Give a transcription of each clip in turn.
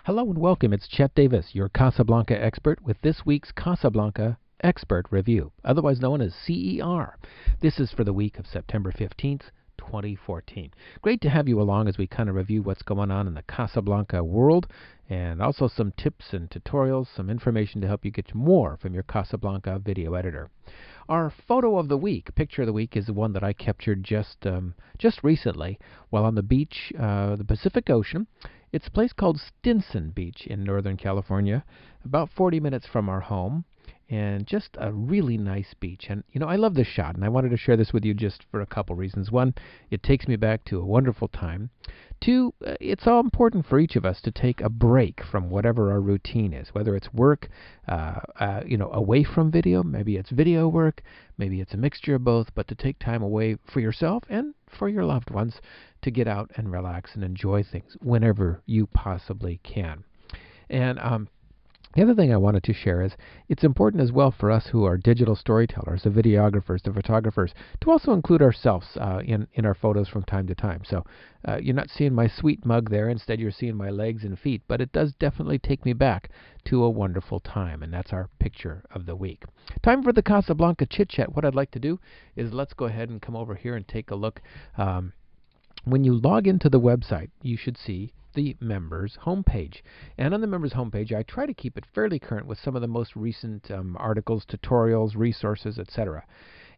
Hello and welcome. It's Chet Davis, your Casablanca expert, with this week's Casablanca Expert Review, otherwise known as CER. This is for the week of September 15th, 2014. Great to have you along as we kind of review what's going on in the Casablanca world, and also some tips and tutorials, some information to help you get more from your Casablanca video editor. Our photo of the week, picture of the week, is the one that I captured just recently while on the beach, the Pacific Ocean. It's a place called Stinson Beach in Northern California, about 40 minutes from our home, and just a really nice beach. And, I love this shot, and I wanted to share this with you just for a couple reasons. One, it takes me back to a wonderful time. Two, it's all important for each of us to take a break from whatever our routine is, whether it's work, away from video, maybe it's video work, maybe it's a mixture of both, but to take time away for yourself and for your loved ones to get out and relax and enjoy things whenever you possibly can. And the other thing I wanted to share is it's important as well for us who are digital storytellers, the videographers, the photographers, to also include ourselves in our photos from time to time. So you're not seeing my sweet mug there. Instead, you're seeing my legs and feet. But it does definitely take me back to a wonderful time, and that's our picture of the week. Time for the Casablanca chit-chat. What I'd like to do is let's go ahead and come over here and take a look. When you log into the website, you should see the members homepage. And on the members homepage, I try to keep it fairly current with some of the most recent articles, tutorials, resources, etc.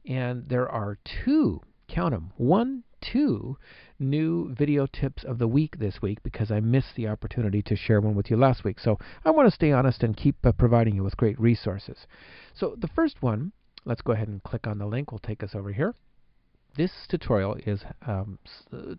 And there are two new video tips of the week this week because I missed the opportunity to share one with you last week. So I want to stay honest and keep providing you with great resources. So the first one, let's go ahead and click on the link. Will take us over here. This tutorial is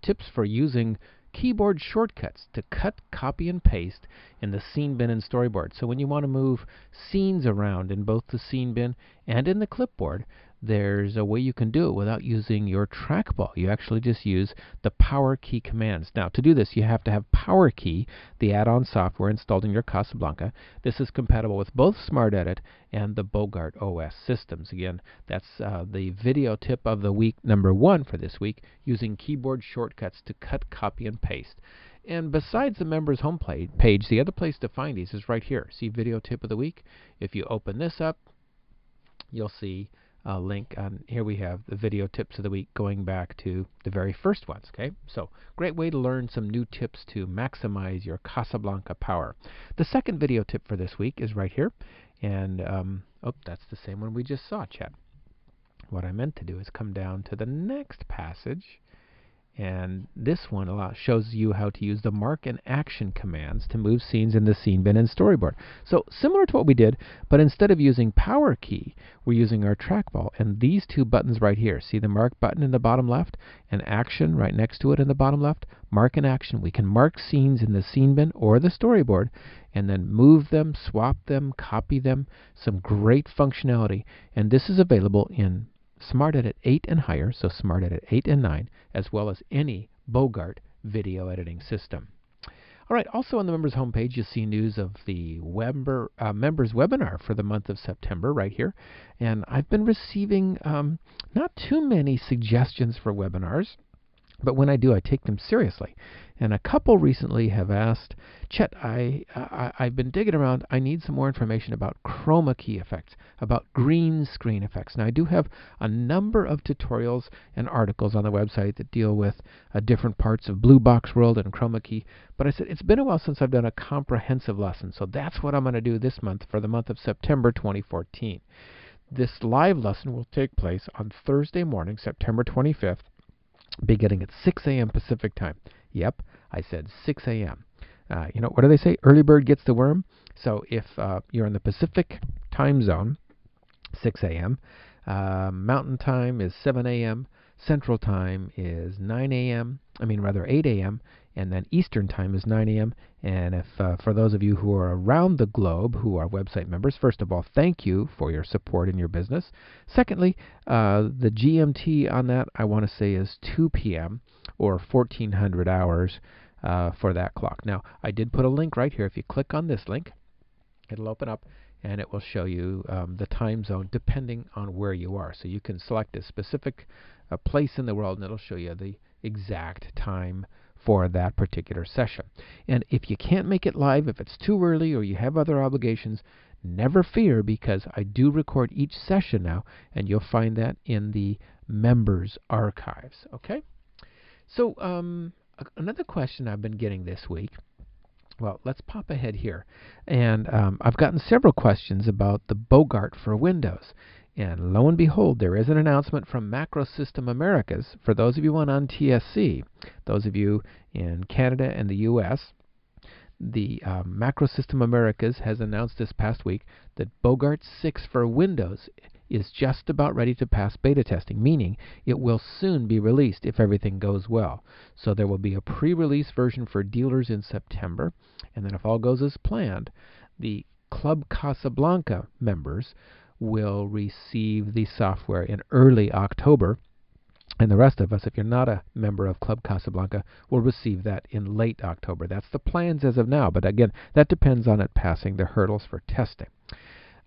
tips for using keyboard shortcuts to cut, copy, and paste in the scene bin and storyboard. So when you want to move scenes around in both the scene bin and in the clipboard, there's a way you can do it without using your trackball. You actually just use the power key commands. Now, to do this, you have to have Power Key, the add-on software installed in your Casablanca. This is compatible with both SmartEdit and the Bogart OS systems. Again, that's the video tip of the week, number 1 for this week, using keyboard shortcuts to cut, copy, and paste. And besides the members home page, the other place to find these is right here. See video tip of the week? If you open this up, you'll see a link on here. We have the video tips of the week going back to the very first ones. Okay, so great way to learn some new tips to maximize your Casablanca power. The second video tip for this week is right here, and that's the same one we just saw, Chet. What I meant to do is come down to the next passage, and this one shows you how to use the mark and action commands to move scenes in the scene bin and storyboard. So similar to what we did, but instead of using Power Key, we're using our trackball. And these two buttons right here, see the mark button in the bottom left and action right next to it in the bottom left? Mark and action. We can mark scenes in the scene bin or the storyboard and then move them, swap them, copy them. Some great functionality. And this is available in SmartEdit 8 and higher, so SmartEdit 8 and 9, as well as any Bogart video editing system. All right, also on the members homepage, you'll see news of the members webinar for the month of September right here. And I've been receiving not too many suggestions for webinars, but when I do, I take them seriously. And a couple recently have asked, Chet, I've been digging around. I need some more information about chroma key effects, about green screen effects. Now, I do have a number of tutorials and articles on the website that deal with different parts of Blue Box World and chroma key. But I said, it's been a while since I've done a comprehensive lesson. So that's what I'm going to do this month for the month of September 2014. This live lesson will take place on Thursday morning, September 25th, beginning at 6 a.m. Pacific time. Yep, I said 6 a.m. What do they say? Early bird gets the worm. So if you're in the Pacific time zone, 6 a.m., Mountain time is 7 a.m., Central time is 8 a.m., and then Eastern time is 9 a.m. And if for those of you who are around the globe who are website members, first of all, thank you for your support in your business. Secondly, the GMT on that, I want to say, is 2 p.m. or 1400 hours for that clock. Now, I did put a link right here. If you click on this link, it'll open up and it will show you the time zone depending on where you are. So you can select a specific place in the world and it'll show you the exact time for that particular session. And if you can't make it live, if it's too early or you have other obligations, never fear, because I do record each session now, and you'll find that in the members archives. Okay? So another question I've been getting this week. Well, let's pop ahead here. And I've gotten several questions about the Bogart for Windows. And lo and behold, there is an announcement from Macro System Americas. For those of you on TSC, those of you in Canada and the U.S., the Macro System Americas has announced this past week that Bogart 6 for Windows is just about ready to pass beta testing, meaning it will soon be released if everything goes well. So there will be a pre-release version for dealers in September, and then if all goes as planned, the Club Casablanca members will receive the software in early October, and the rest of us, if you're not a member of Club Casablanca, will receive that in late October. That's the plans as of now, but again, that depends on it passing the hurdles for testing.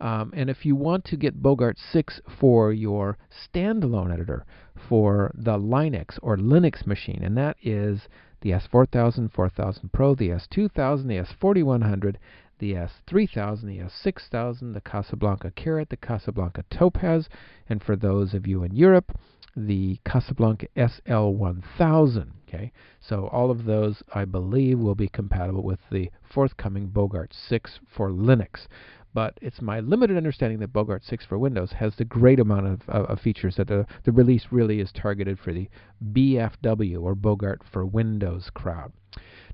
And if you want to get Bogart 6 for your standalone editor for the Linux or Linux machine, and that is the S4000, 4000 Pro, the S2000, the S4100, the S3000, the S6000, the Casablanca Carrot, the Casablanca Topaz, and for those of you in Europe, the Casablanca SL1000. Okay, so all of those, I believe, will be compatible with the forthcoming Bogart 6 for Linux. But it's my limited understanding that Bogart 6 for Windows has the great amount of features that the release really is targeted for the BFW, or Bogart for Windows crowd.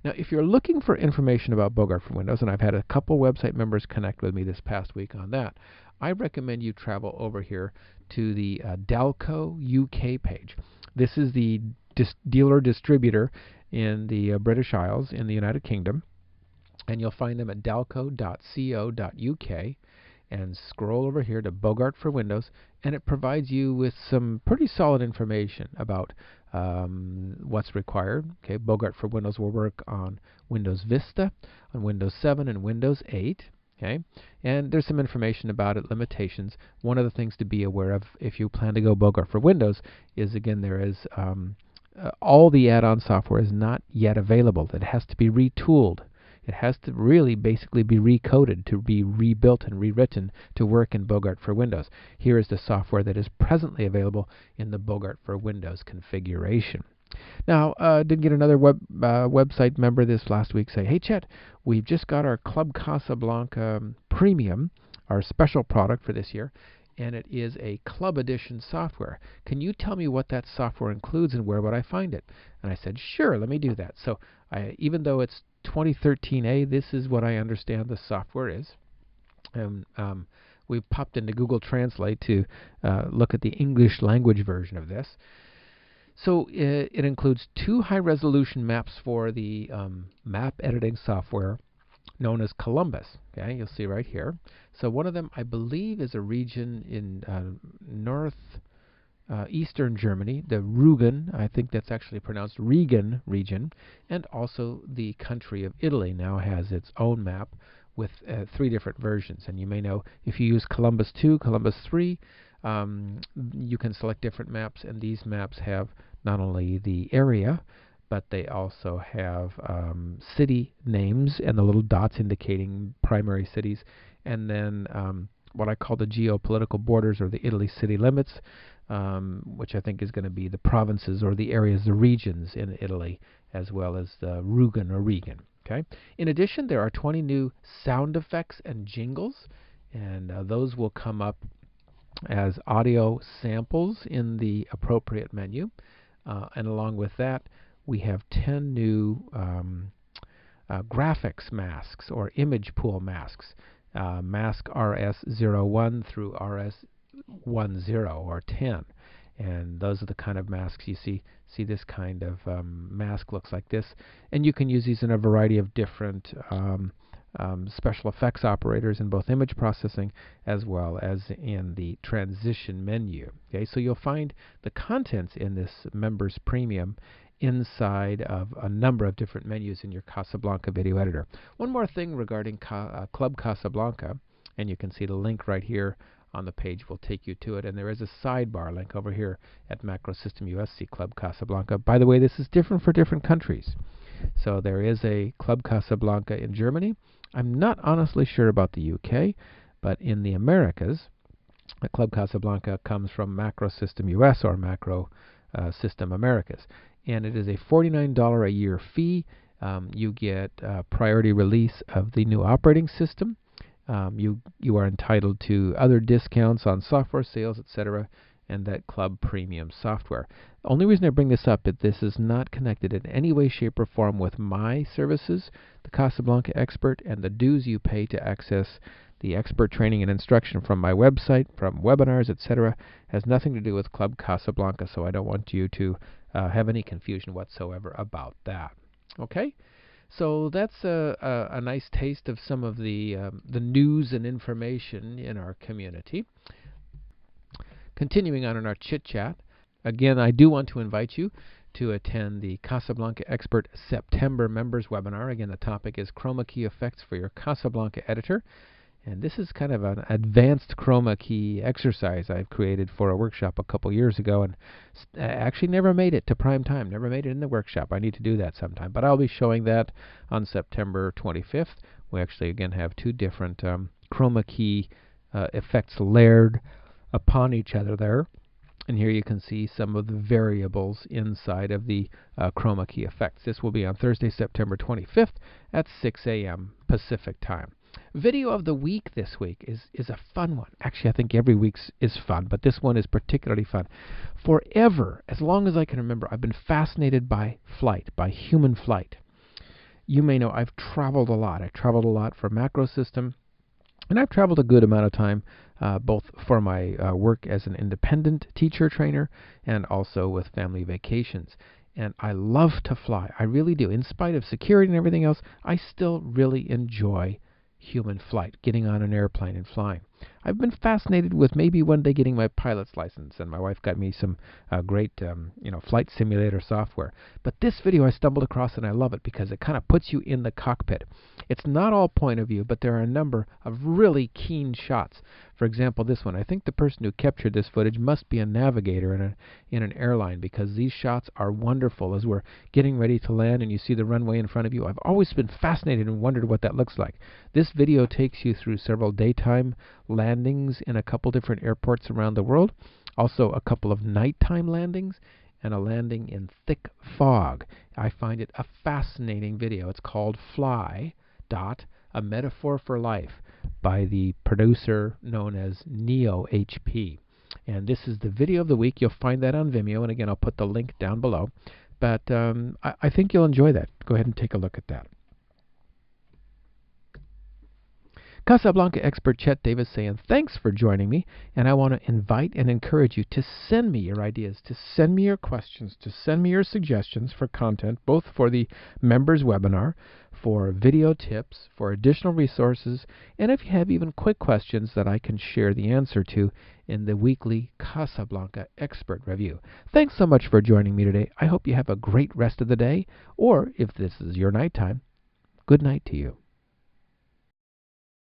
Now, if you're looking for information about Bogart for Windows, and I've had a couple website members connect with me this past week on that, I recommend you travel over here to the Dalco UK page. This is the dealer distributor in the British Isles in the United Kingdom, and you'll find them at dalco.co.uk, and scroll over here to Bogart for Windows, and it provides you with some pretty solid information about what's required. Okay, Bogart for Windows will work on Windows Vista, on Windows 7, and Windows 8. Okay, and there's some information about it, limitations. One of the things to be aware of if you plan to go Bogart for Windows is, again, there is all the add-on software is not yet available. It has to be retooled. It has to really basically be recoded, to be rebuilt and rewritten to work in Bogart for Windows. Here is the software that is presently available in the Bogart for Windows configuration. Now, did get another website member this last week say, "Hey Chet, we've just got our Club Casablanca Premium, our special product for this year, and it is a Club Edition software. Can you tell me what that software includes and where would I find it?" And I said, "Sure, let me do that." So even though it's 2013A, this is what I understand the software is. And we've popped into Google Translate to look at the English language version of this. So it includes 2 high-resolution maps for the map editing software known as Columbus. Okay, you'll see right here. So one of them, I believe, is a region in eastern Germany, the Rügen, I think that's actually pronounced Regen region, and also the country of Italy now has its own map with 3 different versions. And you may know, if you use Columbus 2, Columbus 3, you can select different maps, and these maps have not only the area, but they also have city names and the little dots indicating primary cities, and then what I call the geopolitical borders, or the Italy city limits, which I think is going to be the provinces or the areas, the regions in Italy, as well as the Rügen or Regen. Okay. In addition, there are 20 new sound effects and jingles, and those will come up as audio samples in the appropriate menu. And along with that, we have 10 new graphics masks or image pool masks, mask RS01 through RS10 or 10. And those are the kind of masks you see. See, this kind of mask looks like this. And you can use these in a variety of different special effects operators in both image processing as well as in the transition menu. Okay, so you'll find the contents in this Members Premium inside of a number of different menus in your Casablanca video editor. One more thing regarding Club Casablanca, and you can see the link right here on the page will take you to it, and there is a sidebar link over here at Macro System USC Club Casablanca. By the way, this is different for different countries. So there is a Club Casablanca in Germany. I'm not honestly sure about the UK, but in the Americas, the Club Casablanca comes from Macro System US or Macro System Americas. And it is a $49 a year fee. You get priority release of the new operating system. You are entitled to other discounts on software sales, etc., and that Club Premium software. The only reason I bring this up is this is not connected in any way, shape, or form with my services, the Casablanca Expert, and the dues you pay to access the expert training and instruction from my website, from webinars, etc., has nothing to do with Club Casablanca, so I don't want you to have any confusion whatsoever about that. Okay? So that's a nice taste of some of the news and information in our community. Continuing on in our chit-chat, again, I do want to invite you to attend the Casablanca Expert September Members Webinar. Again, the topic is Chroma Key Effects for your Casablanca Editor. And this is kind of an advanced chroma key exercise I've created for a workshop a couple years ago, and actually never made it to prime time, never made it in the workshop. I need to do that sometime, but I'll be showing that on September 25th. We actually, again, have two different chroma key effects layered upon each other there. And here you can see some of the variables inside of the chroma key effects. This will be on Thursday, September 25th at 6 a.m. Pacific time. Video of the week this week is a fun one. Actually, I think every week is fun, but this one is particularly fun. Forever, as long as I can remember, I've been fascinated by flight, by human flight. You may know I've traveled a lot. I traveled a lot for Macro System, and I've traveled a good amount of time, both for my work as an independent teacher trainer and also with family vacations. And I love to fly. I really do. In spite of security and everything else, I still really enjoy human flight, getting on an airplane and flying. I've been fascinated with maybe one day getting my pilot's license, and my wife got me some great flight simulator software. But this video I stumbled across, and I love it because it kind of puts you in the cockpit. It's not all point of view, but there are a number of really keen shots. For example, this one. I think the person who captured this footage must be a navigator in an airline, because these shots are wonderful as we're getting ready to land and you see the runway in front of you. I've always been fascinated and wondered what that looks like. This video takes you through several daytime landings in a couple different airports around the world, also a couple of nighttime landings, and a landing in thick fog. I find it a fascinating video. It's called Fly, A Metaphor for Life, by the producer known as Neo HP. And this is the video of the week. You'll find that on Vimeo, and again, I'll put the link down below. But I think you'll enjoy that. Go ahead and take a look at that. Casablanca expert Chet Davis saying, thanks for joining me, and I want to invite and encourage you to send me your ideas, to send me your questions, to send me your suggestions for content, both for the members webinar, for video tips, for additional resources, and if you have even quick questions that I can share the answer to in the weekly Casablanca expert review. Thanks so much for joining me today. I hope you have a great rest of the day, or if this is your nighttime, good night to you.